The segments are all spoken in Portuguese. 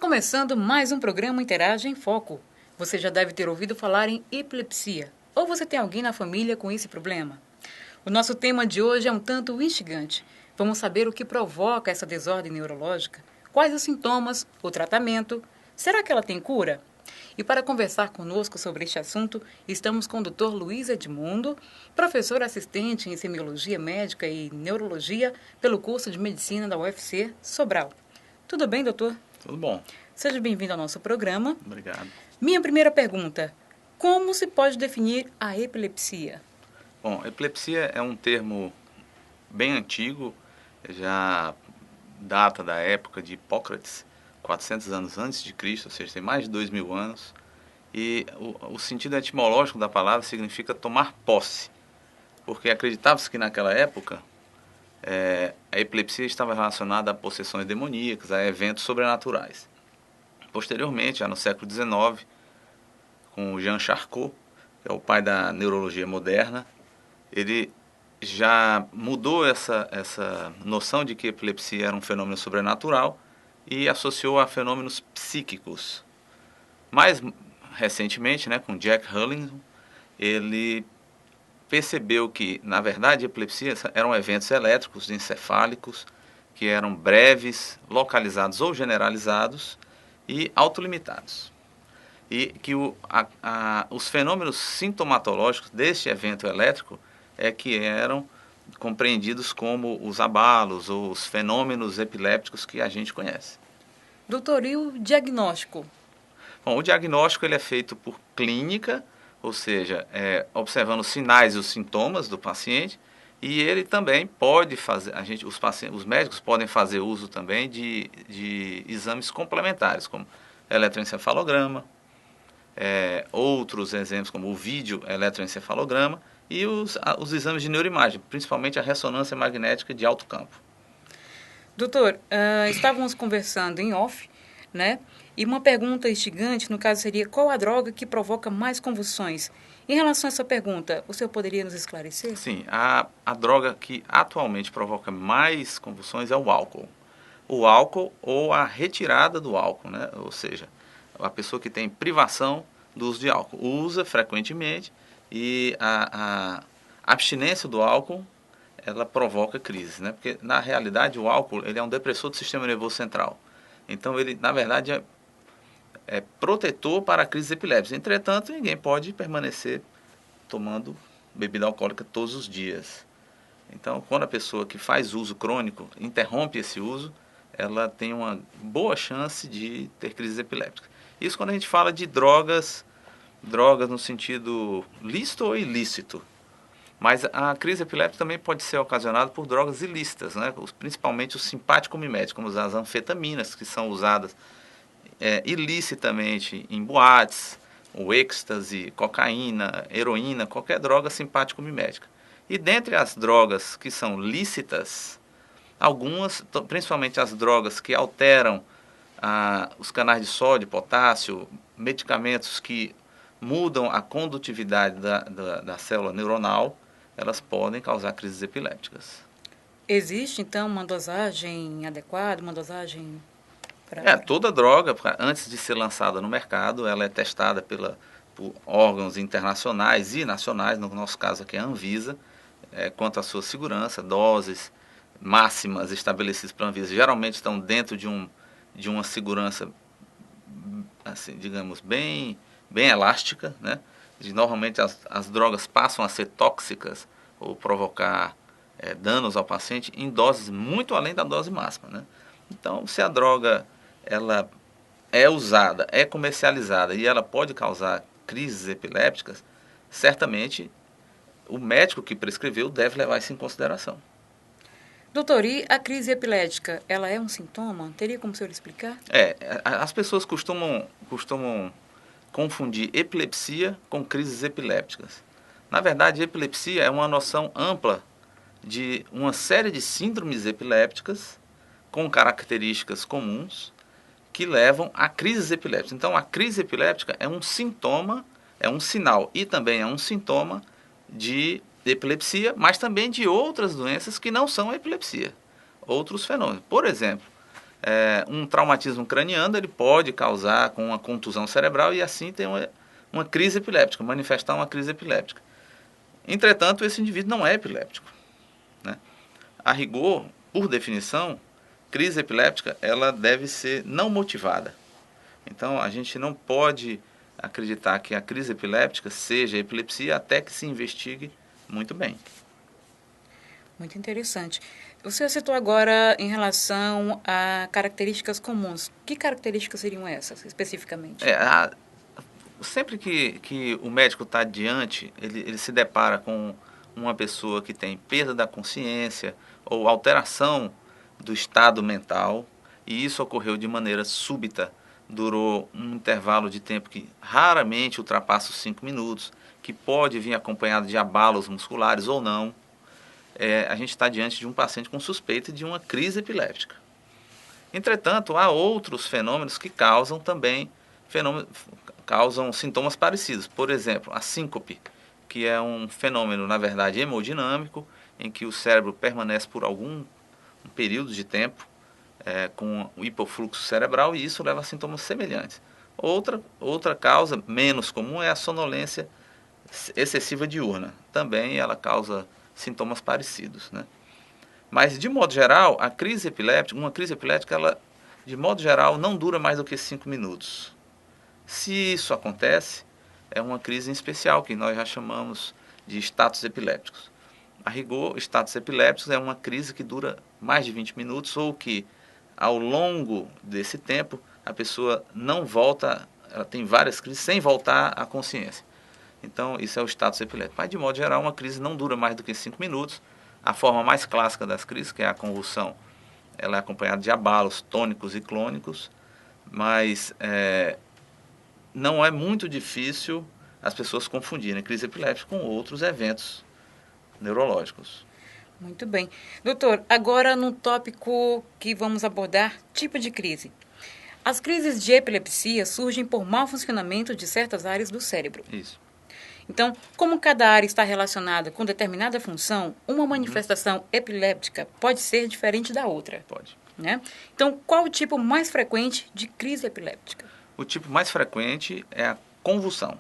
começando mais um programa Interage em Foco. Você já deve ter ouvido falar em epilepsia, ou você tem alguém na família com esse problema. O nosso tema de hoje é um tanto instigante. Vamos saber o que provoca essa desordem neurológica, quais os sintomas, o tratamento, será que ela tem cura? E para conversar conosco sobre este assunto, estamos com o Dr. Luiz Edmundo, professor assistente em semiologia médica e neurologia pelo curso de medicina da UFC Sobral. Tudo bem, doutor? Tudo bom. Seja bem-vindo ao nosso programa. Obrigado. Minha primeira pergunta: como se pode definir a epilepsia? Bom, epilepsia é um termo bem antigo, já data da época de Hipócrates, 400 anos antes de Cristo, ou seja, tem mais de 2000 anos. E o sentido etimológico da palavra significa tomar posse, porque acreditava-se que naquela época a epilepsia estava relacionada a possessões demoníacas, a eventos sobrenaturais. Posteriormente, já no século XIX, com o Jean Charcot, que é o pai da neurologia moderna, ele já mudou essa noção de que a epilepsia era um fenômeno sobrenatural e associou a fenômenos psíquicos. Mais recentemente, com Jack Hullington, ele percebeu que, na verdade, a epilepsia eram eventos elétricos encefálicos que eram breves, localizados ou generalizados e autolimitados. E que os fenômenos sintomatológicos deste evento elétrico que eram compreendidos como os abalos ou os fenômenos epilépticos que a gente conhece. Doutor, e o diagnóstico? Bom, o diagnóstico ele é feito por clínica, ou seja, observando os sinais e os sintomas do paciente, e ele também pode fazer, os médicos podem fazer uso também de exames complementares, como eletroencefalograma, outros exemplos como o vídeo eletroencefalograma e os exames de neuroimagem, principalmente a ressonância magnética de alto campo. Doutor, estávamos conversando em off, né? E uma pergunta instigante, no caso, seria: qual a droga que provoca mais convulsões? Em relação a essa pergunta, o senhor poderia nos esclarecer? Sim, a droga que atualmente provoca mais convulsões é o álcool. O álcool ou a retirada do álcool, né? Ou seja, a pessoa que tem privação do uso de álcool usa frequentemente e a abstinência do álcool ela provoca crises, né? Porque na realidade o álcool ele é um depressor do sistema nervoso central. Então ele na verdade é protetor para crises epilépticas. Entretanto, ninguém pode permanecer tomando bebida alcoólica todos os dias. Então, quando a pessoa que faz uso crônico interrompe esse uso, ela tem uma boa chance de ter crises epilépticas. Isso quando a gente fala de drogas no sentido lícito ou ilícito. Mas a crise epiléptica também pode ser ocasionada por drogas ilícitas, né? Principalmente os simpático-miméticos, como as anfetaminas, que são usadas ilicitamente em boates, o êxtase, cocaína, heroína, qualquer droga simpático-mimética. E dentre as drogas que são lícitas, algumas, principalmente as drogas que alteram os canais de sódio, potássio, medicamentos que mudam a condutividade da célula neuronal, elas podem causar crises epilépticas. Existe, então, uma dosagem adequada, uma dosagem... Toda droga, antes de ser lançada no mercado, ela é testada por órgãos internacionais e nacionais, no nosso caso aqui a Anvisa, quanto à sua segurança, doses máximas estabelecidas pela Anvisa geralmente estão dentro de uma segurança, assim, digamos, bem elástica, né? Normalmente as drogas passam a ser tóxicas ou provocar danos ao paciente em doses muito além da dose máxima, né? Então, se a droga ela é usada, é comercializada e ela pode causar crises epilépticas, certamente o médico que prescreveu deve levar isso em consideração. Doutor, e a crise epilética, ela é um sintoma? Teria como o senhor explicar? As pessoas costumam confundir epilepsia com crises epilépticas. Na verdade, epilepsia é uma noção ampla de uma série de síndromes epilépticas com características comuns que levam a crises epilépticas. Então, a crise epiléptica é um sintoma, é um sinal e também é um sintoma de epilepsia, mas também de outras doenças que não são epilepsia, outros fenômenos. Por exemplo, Um traumatismo craniano ele pode causar com uma contusão cerebral e assim ter uma crise epiléptica, manifestar uma crise epiléptica. Entretanto, esse indivíduo não é epiléptico, né? A rigor, por definição, crise epiléptica ela deve ser não motivada. Então, a gente não pode acreditar que a crise epiléptica seja epilepsia até que se investigue muito bem. Muito interessante. Você citou agora em relação a características comuns. Que características seriam essas, especificamente? Sempre que o médico está diante, ele se depara com uma pessoa que tem perda da consciência ou alteração do estado mental, e isso ocorreu de maneira súbita, durou um intervalo de tempo que raramente ultrapassa os 5 minutos, que pode vir acompanhado de abalos musculares ou não, a gente está diante de um paciente com suspeita de uma crise epiléptica. Entretanto, há outros fenômenos que causam também causam sintomas parecidos. Por exemplo, a síncope, que é um fenômeno, na verdade, hemodinâmico, em que o cérebro permanece por algum período de tempo com o hipofluxo cerebral e isso leva a sintomas semelhantes. Outra causa menos comum é a sonolência excessiva diurna. Também ela causa sintomas parecidos, né? Mas, de modo geral, uma crise epiléptica, ela, de modo geral, não dura mais do que 5 minutos. Se isso acontece, é uma crise em especial, que nós já chamamos de status epilépticos. A rigor, status epilépticos é uma crise que dura mais de 20 minutos ou que, ao longo desse tempo, a pessoa não volta, ela tem várias crises sem voltar à consciência. Então, isso é o status epiléptico. Mas, de modo geral, uma crise não dura mais do que 5 minutos. A forma mais clássica das crises, que é a convulsão, ela é acompanhada de abalos tônicos e clônicos, mas não é muito difícil as pessoas confundirem crise epiléptica com outros eventos neurológicos. Muito bem. Doutor, agora no tópico que vamos abordar, tipo de crise. As crises de epilepsia surgem por mau funcionamento de certas áreas do cérebro. Isso. Então, como cada área está relacionada com determinada função, uma manifestação epiléptica pode ser diferente da outra. Pode. Né? Então, qual o tipo mais frequente de crise epiléptica? O tipo mais frequente é a convulsão,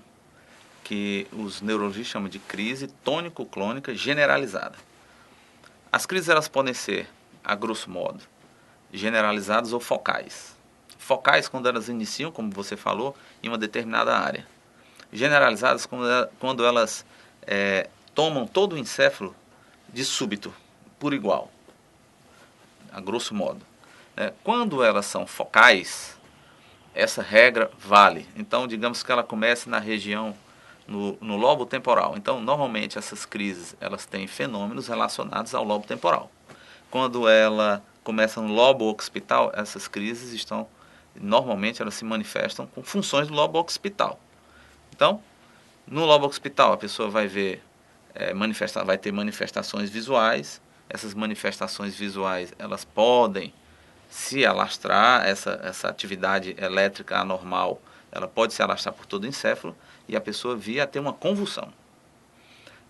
que os neurologistas chamam de crise tônico-clônica generalizada. As crises elas podem ser, a grosso modo, generalizadas ou focais. Focais quando elas iniciam, como você falou, em uma determinada área. Generalizadas quando elas tomam todo o encéfalo de súbito, por igual, a grosso modo. Quando elas são focais, essa regra vale. Então, digamos que ela comece na região, no lobo temporal. Então, normalmente, essas crises elas têm fenômenos relacionados ao lobo temporal. Quando ela começa no lobo occipital, essas crises normalmente, elas se manifestam com funções do lobo occipital. Então, no lobo occipital, a pessoa vai ver, vai ter manifestações visuais. Essas manifestações visuais, elas podem se alastrar, essa atividade elétrica anormal, ela pode se alastrar por todo o encéfalo e a pessoa vir a ter uma convulsão.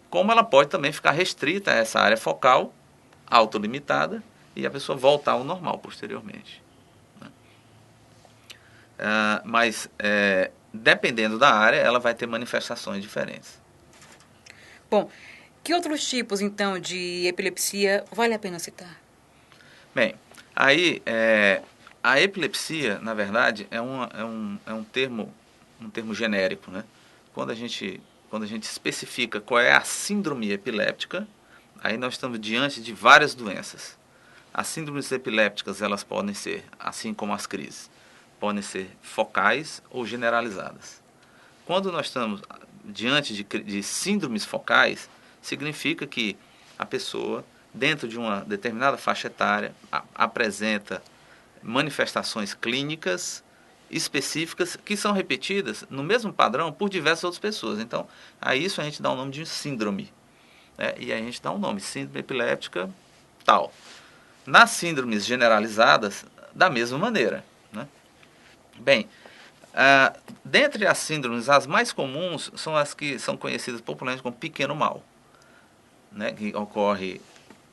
Como ela pode também ficar restrita a essa área focal, autolimitada, e a pessoa voltar ao normal posteriormente. Mas, dependendo da área, ela vai ter manifestações diferentes. Bom, que outros tipos, então, de epilepsia vale a pena citar? Bem, aí, a epilepsia, na verdade, é um termo genérico, né? Quando a gente especifica qual é a síndrome epiléptica, aí nós estamos diante de várias doenças. As síndromes epilépticas, elas podem ser, assim como as crises, podem ser focais ou generalizadas. Quando nós estamos diante de síndromes focais, significa que a pessoa, dentro de uma determinada faixa etária, apresenta manifestações clínicas específicas que são repetidas no mesmo padrão por diversas outras pessoas. Então, a isso a gente dá o nome de síndrome. E a gente dá um nome, síndrome epiléptica tal. Nas síndromes generalizadas, da mesma maneira. Né? Bem, dentre as síndromes, as mais comuns são as que são conhecidas popularmente como pequeno mal, né? Que ocorre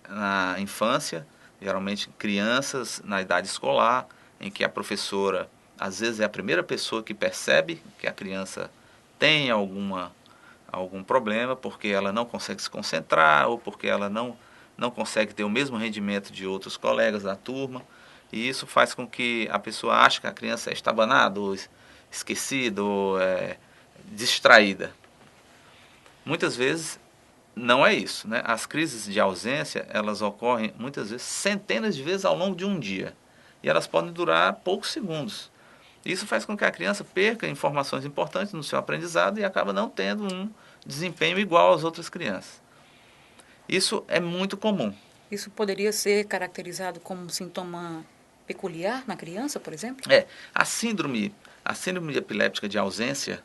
na infância, geralmente crianças na idade escolar, em que a professora, às vezes, é a primeira pessoa que percebe que a criança tem algum problema, porque ela não consegue se concentrar, ou porque ela não consegue ter o mesmo rendimento de outros colegas da turma, e isso faz com que a pessoa ache que a criança é estabanada, ou esquecida, ou distraída. Muitas vezes não é isso, né? As crises de ausência, elas ocorrem muitas vezes centenas de vezes ao longo de um dia, e elas podem durar poucos segundos. Isso faz com que a criança perca informações importantes no seu aprendizado e acaba não tendo um desempenho igual às outras crianças. Isso é muito comum. Isso poderia ser caracterizado como um sintoma peculiar na criança, por exemplo? A síndrome epiléptica de ausência,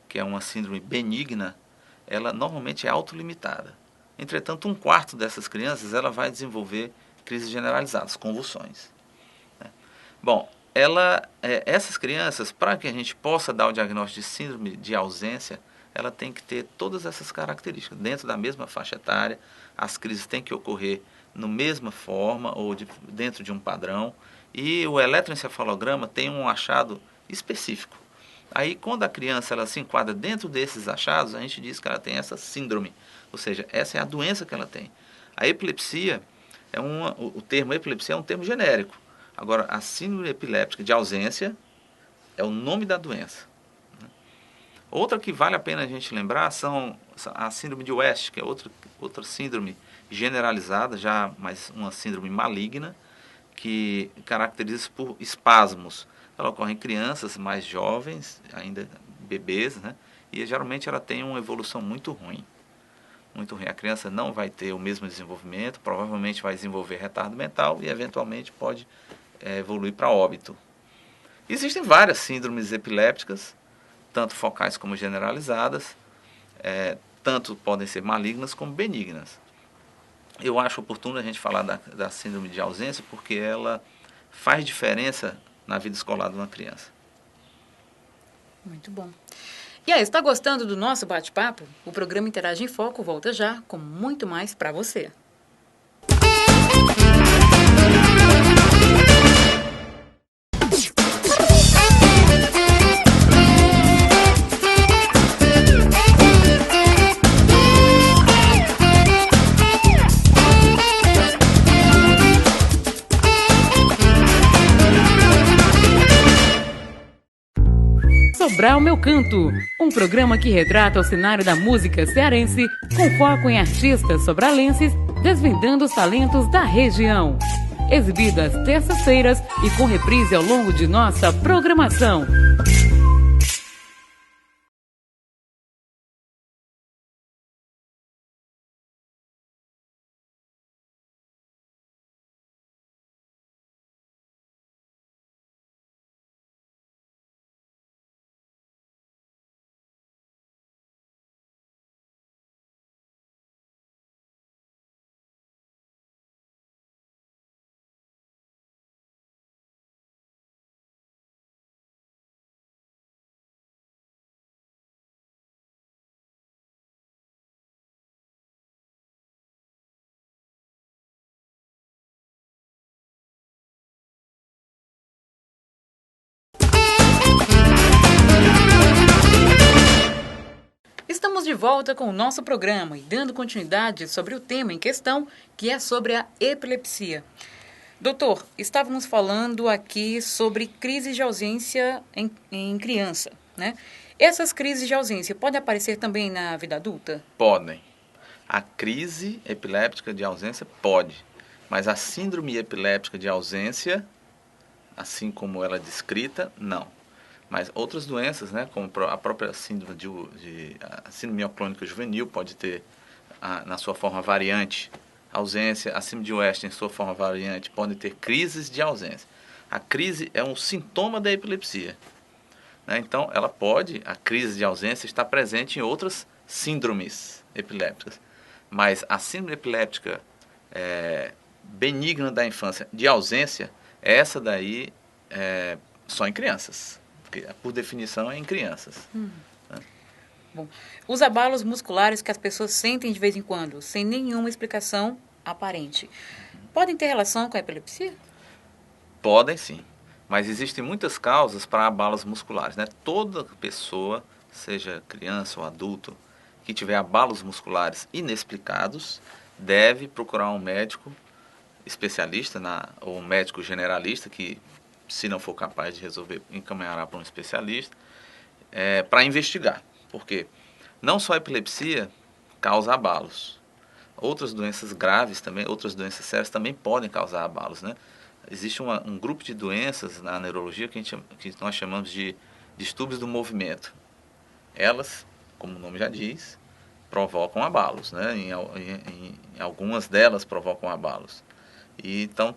que é uma síndrome benigna, ela normalmente é autolimitada. Entretanto, um quarto dessas crianças ela vai desenvolver crises generalizadas, convulsões. Bom, essas crianças, para que a gente possa dar o diagnóstico de síndrome de ausência, ela tem que ter todas essas características. Dentro da mesma faixa etária, as crises têm que ocorrer na mesma forma ou dentro de um padrão. E o eletroencefalograma tem um achado específico. Aí, quando a criança ela se enquadra dentro desses achados, a gente diz que ela tem essa síndrome. Ou seja, essa é a doença que ela tem. A epilepsia, o termo epilepsia é um termo genérico. Agora, a síndrome epiléptica de ausência é o nome da doença. Outra que vale a pena a gente lembrar são a síndrome de West, que é outra síndrome generalizada, já mais uma síndrome maligna, que caracteriza-se por espasmos. Ela ocorre em crianças mais jovens, ainda bebês, né? E geralmente ela tem uma evolução muito ruim. Muito ruim. A criança não vai ter o mesmo desenvolvimento, provavelmente vai desenvolver retardo mental e eventualmente pode evoluir para óbito. Existem várias síndromes epilépticas, tanto focais como generalizadas, tanto podem ser malignas como benignas. Eu acho oportuno a gente falar da síndrome de ausência porque ela faz diferença na vida escolar de uma criança. Muito bom. E aí, está gostando do nosso bate-papo? O programa Interage em Foco volta já com muito mais para você. Sobral Meu Canto, um programa que retrata o cenário da música cearense com foco em artistas sobralenses desvendando os talentos da região. Exibido às terças-feiras e com reprise ao longo de nossa programação. Estamos de volta com o nosso programa e dando continuidade sobre o tema em questão, que é sobre a epilepsia. Doutor, estávamos falando aqui sobre crises de ausência em criança, né? Essas crises de ausência podem aparecer também na vida adulta? Podem. A crise epiléptica de ausência pode, mas a síndrome epiléptica de ausência, assim como ela é descrita, não. Mas outras doenças, né, como a própria síndrome a síndrome mioclônica juvenil pode ter, na sua forma variante, ausência. A síndrome de West, em sua forma variante, pode ter crises de ausência. A crise é um sintoma da epilepsia. Né? Então, a crise de ausência está presente em outras síndromes epilépticas. Mas a síndrome epiléptica benigna da infância de ausência, essa daí só em crianças. Porque, por definição, é em crianças. Né? Bom, os abalos musculares que as pessoas sentem de vez em quando, sem nenhuma explicação aparente, podem ter relação com a epilepsia? Podem sim, mas existem muitas causas para abalos musculares, né? Toda pessoa, seja criança ou adulto, que tiver abalos musculares inexplicados, deve procurar um médico especialista, ou um médico generalista, que se não for capaz de resolver, encaminhará para um especialista, para investigar. Porque não só a epilepsia causa abalos, outras doenças graves também, outras doenças sérias também podem causar abalos, né? Existe um grupo de doenças na neurologia que nós chamamos de distúrbios do movimento. Elas, como o nome já diz, provocam abalos, né? Em algumas delas provocam abalos. E então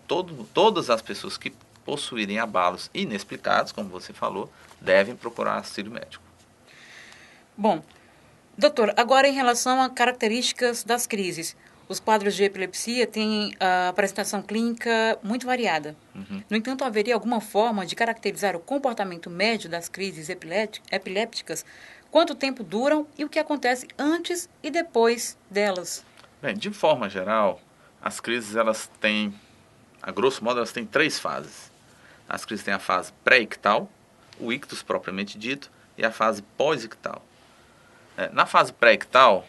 todas as pessoas que possuírem abalos inexplicados, como você falou, devem procurar auxílio médico. Bom, doutor, agora em relação a características das crises. Os quadros de epilepsia têm a apresentação clínica muito variada. No entanto, haveria alguma forma de caracterizar o comportamento médio das crises epilépticas? Quanto tempo duram e o que acontece antes e depois delas? Bem, de forma geral, as crises elas têm, a grosso modo, elas têm três fases. As crises têm a fase pré-ictal, o ictus propriamente dito, e a fase pós-ictal. Na fase pré-ictal,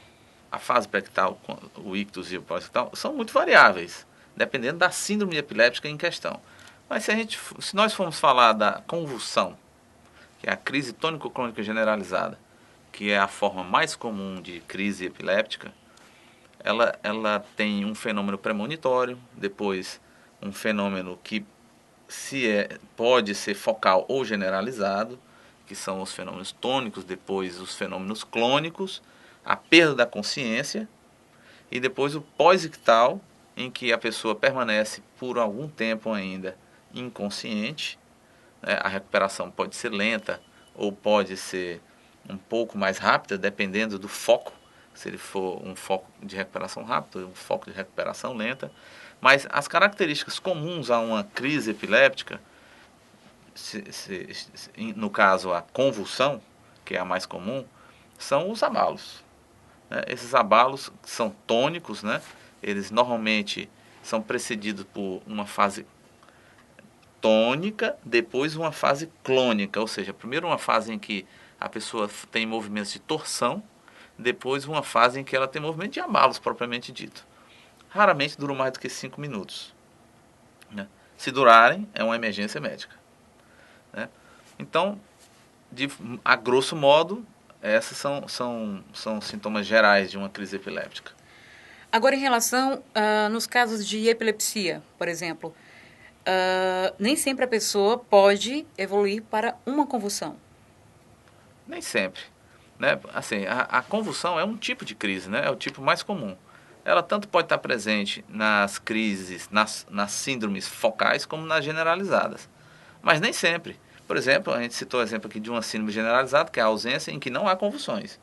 o ictus e o pós-ictal, são muito variáveis, dependendo da síndrome epiléptica em questão. Mas se nós formos falar da convulsão, que é a crise tônico-clônica generalizada, que é a forma mais comum de crise epiléptica, ela tem um fenômeno premonitório, depois um fenômeno que pode ser focal ou generalizado, que são os fenômenos tônicos, depois os fenômenos clônicos, a perda da consciência, e depois o pós-ictal, em que a pessoa permanece por algum tempo ainda inconsciente. A recuperação pode ser lenta ou pode ser um pouco mais rápida, dependendo do foco, se ele for um foco de recuperação rápida, um foco de recuperação lenta. Mas as características comuns a uma crise epiléptica, no caso a convulsão, que é a mais comum, são os abalos. Esses abalos são tônicos, né? Eles normalmente são precedidos por uma fase tônica, depois uma fase clônica, ou seja, primeiro uma fase em que a pessoa tem movimentos de torção, depois uma fase em que ela tem movimento de abalos propriamente dito. Raramente duram mais do que 5 minutos. Né? Se durarem, é uma emergência médica. Né? Então, a grosso modo, esses são sintomas gerais de uma crise epiléptica. Agora, em relação nos casos de epilepsia, por exemplo, nem sempre a pessoa pode evoluir para uma convulsão. Nem sempre. Né? Assim, a convulsão é um tipo de crise, né? É o tipo mais comum. Ela tanto pode estar presente nas crises, nas síndromes focais, como nas generalizadas. Mas nem sempre. Por exemplo, a gente citou o exemplo aqui de uma síndrome generalizada, que é a ausência em que não há convulsões.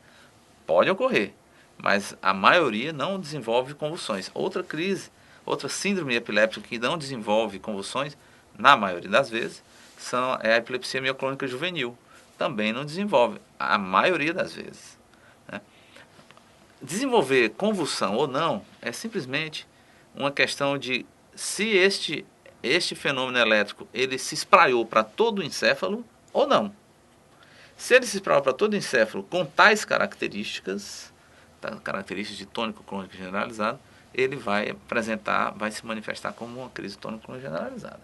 Pode ocorrer, mas a maioria não desenvolve convulsões. Outra síndrome epiléptica que não desenvolve convulsões, na maioria das vezes, é a epilepsia mioclônica juvenil. Também não desenvolve, a maioria das vezes. Né? Desenvolver convulsão ou não é simplesmente uma questão de se este fenômeno elétrico ele se espraiou para todo o encéfalo ou não. Se ele se espraiou para todo o encéfalo com tais características de tônico-clônico generalizado, ele vai se manifestar como uma crise tônico-clônica generalizada.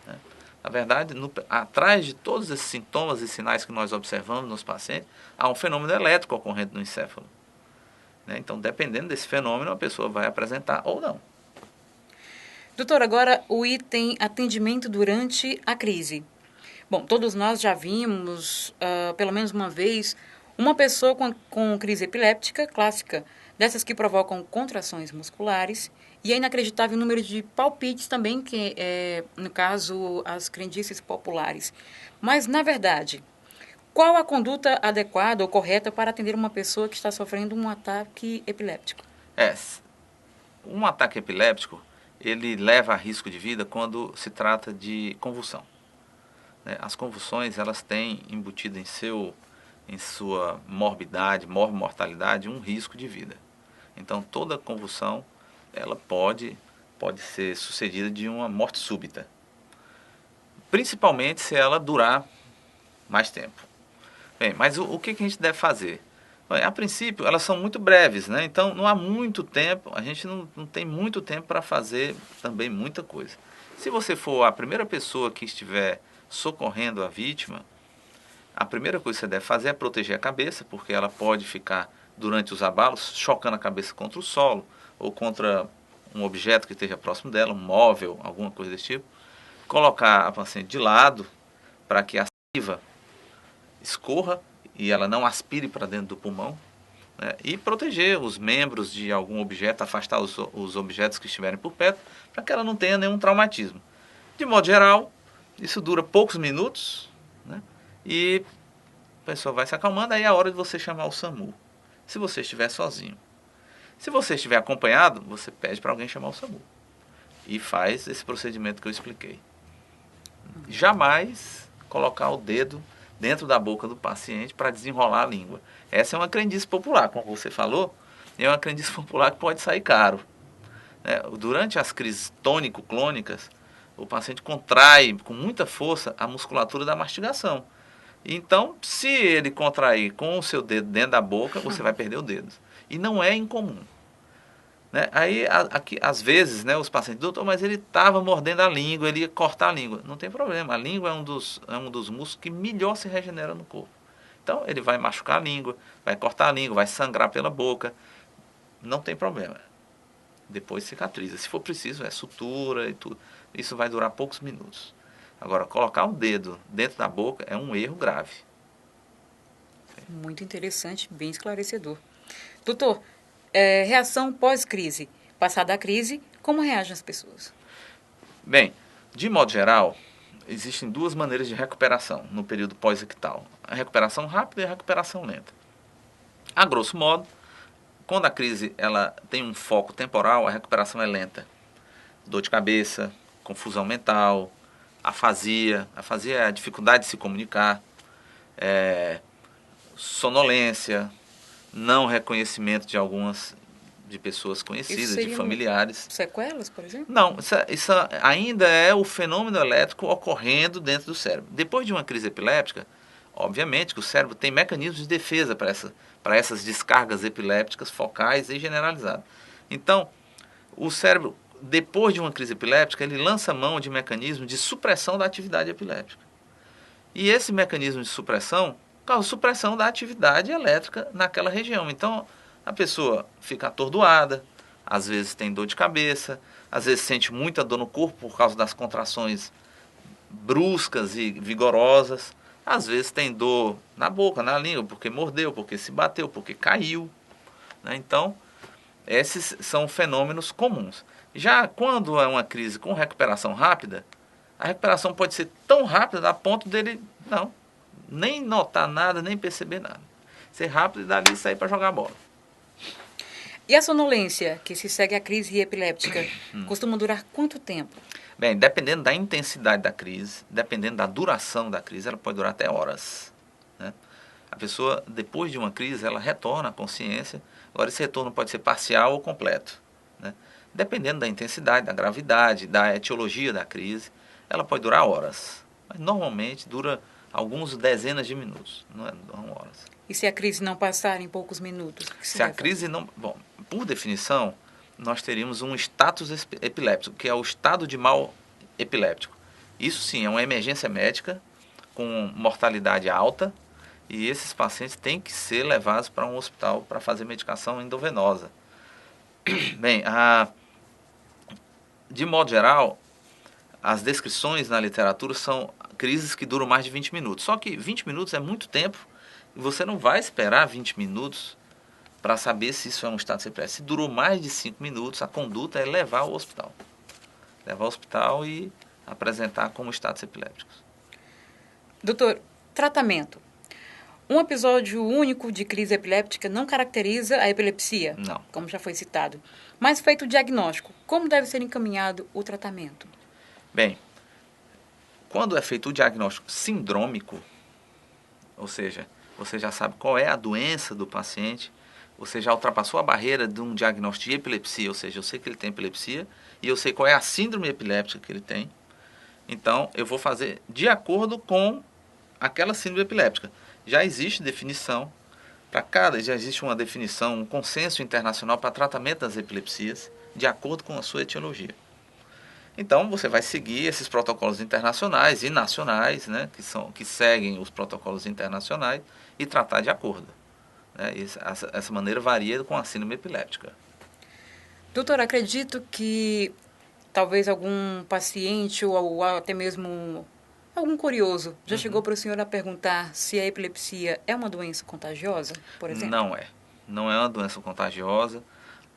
Né? Na verdade, atrás de todos esses sintomas e sinais que nós observamos nos pacientes, há um fenômeno elétrico ocorrente no encéfalo. Né? Então, dependendo desse fenômeno, a pessoa vai apresentar ou não. Doutor, agora o item atendimento durante a crise. Bom, todos nós já vimos, pelo menos uma vez, uma pessoa com crise epiléptica clássica, dessas que provocam contrações musculares, e é inacreditável o número de palpites também, que é, no caso, as crendices populares. Mas, na verdade, qual a conduta adequada ou correta para atender uma pessoa que está sofrendo um ataque epiléptico? Um ataque epiléptico, ele leva a risco de vida quando se trata de convulsão. As convulsões, elas têm embutido em sua morbidade, morbimortalidade, um risco de vida. Então, toda convulsão ela pode ser sucedida de uma morte súbita, principalmente se ela durar mais tempo. Bem, mas o que a gente deve fazer? Bem, a princípio, elas são muito breves, né? Então não há muito tempo, a gente não tem muito tempo para fazer também muita coisa. Se você for a primeira pessoa que estiver socorrendo a vítima, a primeira coisa que você deve fazer é proteger a cabeça, porque ela pode ficar, durante os abalos, chocando a cabeça contra o solo ou contra um objeto que esteja próximo dela, um móvel, alguma coisa desse tipo. Colocar a paciente de lado para que a saliva escorra e ela não aspire para dentro do pulmão, né? E proteger os membros de algum objeto, afastar os objetos que estiverem por perto, para que ela não tenha nenhum traumatismo. De modo geral, isso dura poucos minutos, né? E a pessoa vai se acalmando, aí é a hora de você chamar o SAMU. Se você estiver sozinho. Se você estiver acompanhado, você pede para alguém chamar o SAMU. E faz esse procedimento que eu expliquei. Jamais colocar o dedo dentro da boca do paciente para desenrolar a língua. Essa é uma crendice popular, como você falou, é uma crendice popular que pode sair caro. Durante as crises tônico-clônicas, o paciente contrai com muita força a musculatura da mastigação. Então, se ele contrair com o seu dedo dentro da boca, você vai perder o dedo. E não é incomum. Né? Aí, aqui, às vezes, né, os pacientes, doutor, mas ele estava mordendo a língua, ele ia cortar a língua. Não tem problema, a língua é um dos músculos que melhor se regenera no corpo. Então, ele vai machucar a língua, vai cortar a língua, vai sangrar pela boca. Não tem problema. Depois cicatriza. Se for preciso, é sutura e tudo. Isso vai durar poucos minutos. Agora, colocar o dedo dentro da boca é um erro grave. Muito interessante, bem esclarecedor. Doutor, reação pós-crise. Passada a crise, como reagem as pessoas? Bem, de modo geral, existem duas maneiras de recuperação no período pós-ictal. A recuperação rápida e a recuperação lenta. A grosso modo, quando a crise ela tem um foco temporal, a recuperação é lenta. Dor de cabeça, confusão mental, afasia. Afasia é a dificuldade de se comunicar, sonolência, não reconhecimento de pessoas conhecidas, de familiares. Sequelas, por exemplo? Não, isso ainda é o fenômeno elétrico ocorrendo dentro do cérebro. Depois de uma crise epiléptica, obviamente que o cérebro tem mecanismos de defesa para essas descargas epilépticas focais e generalizadas. Então, o cérebro, depois de uma crise epiléptica, ele lança mão de mecanismos de supressão da atividade epiléptica. E esse mecanismo de supressão causa supressão da atividade elétrica naquela região. Então, a pessoa fica atordoada, às vezes tem dor de cabeça, às vezes sente muita dor no corpo por causa das contrações bruscas e vigorosas, às vezes tem dor na boca, na língua, porque mordeu, porque se bateu, porque caiu. Né? Então, esses são fenômenos comuns. Já quando é uma crise com recuperação rápida, a recuperação pode ser tão rápida a ponto dele nem notar nada, nem perceber nada. Ser rápido e dali sair para jogar bola. E a sonolência, que se segue à crise epiléptica, costuma durar quanto tempo? Bem, dependendo da intensidade da crise, dependendo da duração da crise, ela pode durar até horas. Né? A pessoa, depois de uma crise, ela retorna à consciência. Agora, esse retorno pode ser parcial ou completo. Né? Dependendo da intensidade, da gravidade, da etiologia da crise, ela pode durar horas. Mas normalmente dura alguns dezenas de minutos, não horas. E se a crise não passar em poucos minutos? Se a crise não... Bom, por definição, nós teríamos um status epiléptico, que é o estado de mal epiléptico. Isso sim, é uma emergência médica com mortalidade alta e esses pacientes têm que ser levados para um hospital para fazer medicação endovenosa. Bem, de modo geral, as descrições na literatura são crises que duram mais de 20 minutos. Só que 20 minutos é muito tempo e você não vai esperar 20 minutos para saber se isso é um estado epiléptico. Se durou mais de 5 minutos, a conduta é levar ao hospital. Levar ao hospital e apresentar como estados epilépticos. Doutor, tratamento. Um episódio único de crise epiléptica não caracteriza a epilepsia, Não. Como já foi citado. Mas feito o diagnóstico, como deve ser encaminhado o tratamento? Bem, quando é feito o diagnóstico sindrômico, ou seja, você já sabe qual é a doença do paciente, você já ultrapassou a barreira de um diagnóstico de epilepsia, ou seja, eu sei que ele tem epilepsia e eu sei qual é a síndrome epiléptica que ele tem. Então, eu vou fazer de acordo com aquela síndrome epiléptica. Já existe definição para cada, já existe uma definição, um consenso internacional para tratamento das epilepsias, de acordo com a sua etiologia. Então, você vai seguir esses protocolos internacionais e nacionais, né, que seguem os protocolos internacionais e tratar de acordo. Né? Essa maneira varia com a síndrome epiléptica. Doutor, acredito que talvez algum paciente ou até mesmo algum curioso já chegou para o senhor a perguntar se a epilepsia é uma doença contagiosa, por exemplo? Não é. Não é uma doença contagiosa.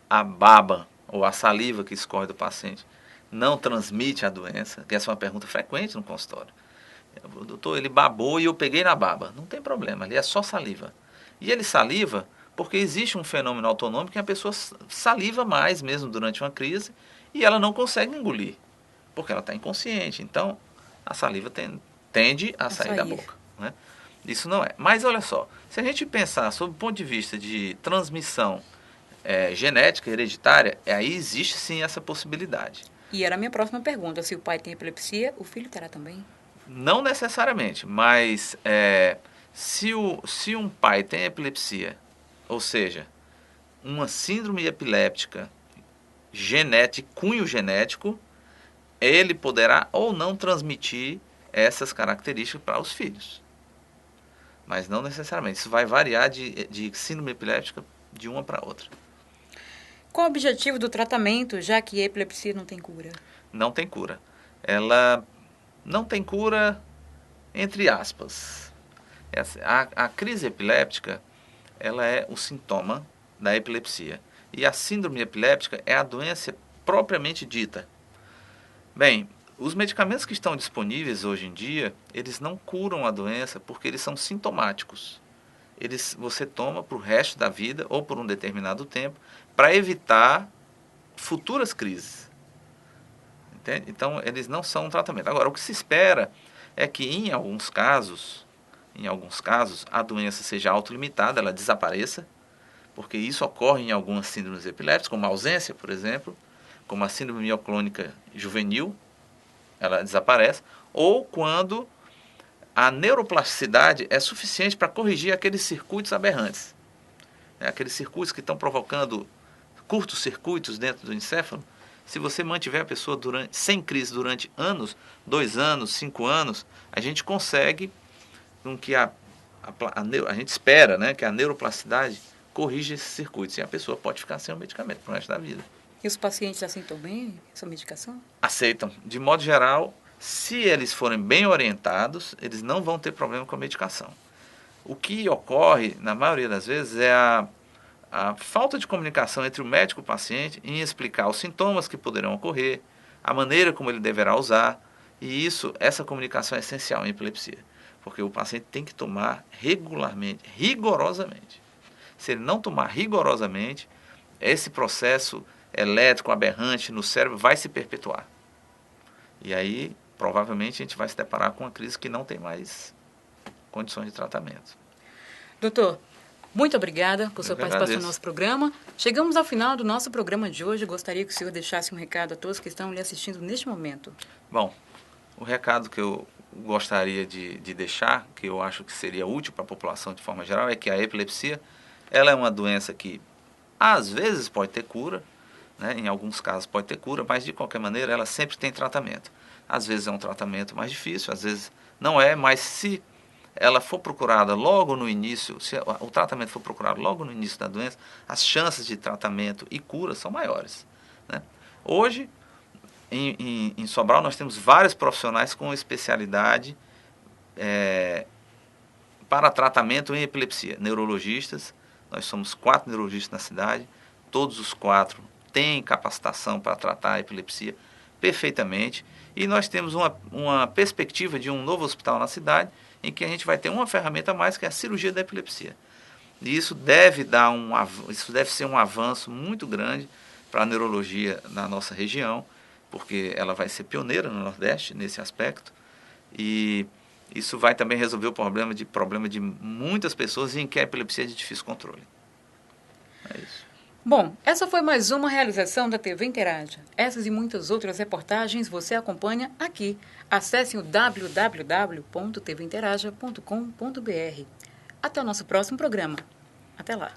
A baba ou a saliva que escorre do paciente não transmite a doença, que essa é uma pergunta frequente no consultório. Doutor, ele babou e eu peguei na baba. Não tem problema, ali é só saliva. E ele saliva porque existe um fenômeno autonômico que a pessoa saliva mais mesmo durante uma crise e ela não consegue engolir, porque ela está inconsciente. Então, a saliva tende a sair da boca. Né? Isso não é. Mas olha só, se a gente pensar sob o ponto de vista de transmissão genética, hereditária, aí existe sim essa possibilidade. E era a minha próxima pergunta, se o pai tem epilepsia, o filho terá também? Não necessariamente, mas se um pai tem epilepsia, ou seja, uma síndrome epiléptica cunho genético, ele poderá ou não transmitir essas características para os filhos. Mas não necessariamente. Isso vai variar de síndrome epiléptica de uma para outra. Qual o objetivo do tratamento, já que a epilepsia não tem cura? Não tem cura. Ela não tem cura, entre aspas. A crise epiléptica, ela é o sintoma da epilepsia. E a síndrome epiléptica é a doença propriamente dita. Bem, os medicamentos que estão disponíveis hoje em dia, eles não curam a doença porque eles são sintomáticos. Você toma para o resto da vida ou por um determinado tempo para evitar futuras crises. Entende? Então, eles não são um tratamento. Agora, o que se espera é que em alguns casos, a doença seja autolimitada, ela desapareça, porque isso ocorre em algumas síndromes epilépticas, como a ausência, por exemplo, como a síndrome mioclônica juvenil, ela desaparece, ou quando a neuroplasticidade é suficiente para corrigir aqueles circuitos aberrantes. Aqueles circuitos que estão provocando curtos circuitos dentro do encéfalo. Se você mantiver a pessoa sem crise durante anos, 2 anos, 5 anos, a gente consegue com que a gente espera, né, que a neuroplasticidade corrija esses circuitos e a pessoa pode ficar sem o medicamento pro resto da vida. E os pacientes aceitam bem essa medicação? Aceitam. De modo geral, se eles forem bem orientados, eles não vão ter problema com a medicação. O que ocorre, na maioria das vezes, é a falta de comunicação entre o médico e o paciente em explicar os sintomas que poderão ocorrer, a maneira como ele deverá usar, e essa comunicação é essencial em epilepsia, porque o paciente tem que tomar regularmente, rigorosamente. Se ele não tomar rigorosamente, esse processo elétrico aberrante no cérebro vai se perpetuar. E aí, provavelmente, a gente vai se deparar com uma crise que não tem mais condições de tratamento. Doutor, muito obrigada por sua participação no nosso programa. Chegamos ao final do nosso programa de hoje. Gostaria que o senhor deixasse um recado a todos que estão lhe assistindo neste momento. Bom, o recado que eu gostaria de deixar, que eu acho que seria útil para a população de forma geral, é que a epilepsia ela é uma doença que às vezes pode ter cura, né? Em alguns casos pode ter cura, mas de qualquer maneira ela sempre tem tratamento. Às vezes é um tratamento mais difícil, às vezes não é, mas se ela for procurada logo no início, se o tratamento for procurado logo no início da doença, as chances de tratamento e cura são maiores. Né? Hoje, em Sobral, nós temos vários profissionais com especialidade para tratamento em epilepsia. Neurologistas, nós somos 4 neurologistas na cidade, todos os 4 têm capacitação para tratar a epilepsia perfeitamente, e nós temos uma perspectiva de um novo hospital na cidade, em que a gente vai ter uma ferramenta a mais, que é a cirurgia da epilepsia. E isso deve ser um avanço muito grande para a neurologia na nossa região, porque ela vai ser pioneira no Nordeste nesse aspecto, e isso vai também resolver o problema de muitas pessoas em que a epilepsia é de difícil controle. É isso. Bom, essa foi mais uma realização da TV Interaja. Essas e muitas outras reportagens você acompanha aqui. Acesse o www.tvinteraja.com.br. Até o nosso próximo programa. Até lá.